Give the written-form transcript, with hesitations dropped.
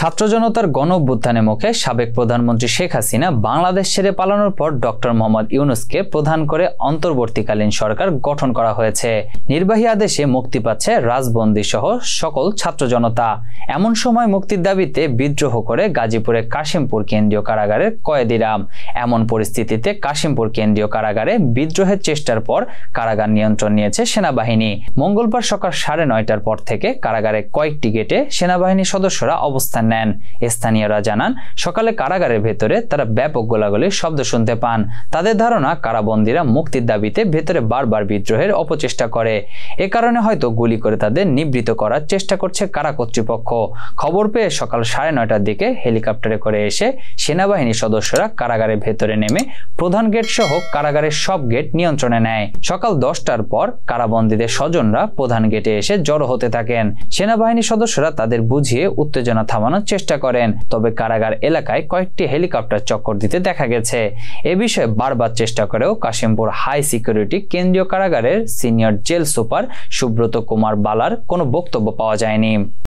ছাত্র জনতার গণ অভ্যুত্থানের মুখে সাবেক প্রধানমন্ত্রী শেখ হাসিনা বাংলাদেশ ছেড়ে পালানোর পর ডক্টর মোহাম্মদ ইউনূসকে প্রধান করে অন্তর্বর্তীকালীন সরকার গঠন করা হয়েছে। নির্বাহী আদেশে মুক্তি পাচ্ছে রাজবন্দী সহ সকল ছাত্র জনতা। এমন সময় মুক্তির দাবিতে বিদ্রোহ করে গাজীপুরে কাশিমপুর কেন্দ্রীয় কারাগারের কয়েদিরা। এমন পরিস্থিতিতে কাশিমপুর কেন্দ্রীয় কারাগারে বিদ্রোহের চেষ্টার পর কারাগার নিয়ন্ত্রণ নিয়েছে সেনাবাহিনী। মঙ্গলবার সকাল 9:30টার পর থেকে কারাগারে কয়েকটি গেটে সেনাবাহিনী সদস্যরা অবস্থান নেন। স্থানীয়রা জানান, সকালে কারাগারের ভেতরে তারা ব্যাপক গোলাগুলির শব্দ শুনতে পান। তাদের ধারণা, কারাবন্দীরা মুক্তির দাবিতে ভেতরে বারবার বিদ্রোহের অপচেষ্টা করে। এ কারণে হয়তো গুলি করে তাদের নিবৃত্ত করার চেষ্টা করছে কারা কর্তৃপক্ষ। খবর পেয়ে সকাল 9:30টার দিকে হেলিকপ্টারে করে এসে সেনাবাহিনী সদস্যরা কারাগারের ভেতরে নেমে প্রধান গেট সহ কারাগারের সব গেট নিয়ন্ত্রণে নেয়। সকাল 10টার পর কারাবন্দীদের স্বজনরা প্রধান গেটে এসে জড়ো হতে থাকেন। সেনাবাহিনী সদস্যরা তাদের বুঝিয়ে উত্তেজনা থামানোর চেষ্টা করেন, তবে কারাগার এলাকায় কয়েকটি হেলিকপ্টার চক্কর দিতে দেখা গেছে। এ বিষয়ে বারবার চেষ্টা করেও কাশিমপুর হাই সিকিউরিটি কেন্দ্রীয় কারাগারের senior jail super Subrata Kumar বালার কোনো বক্তব্য পাওয়া যায়নি।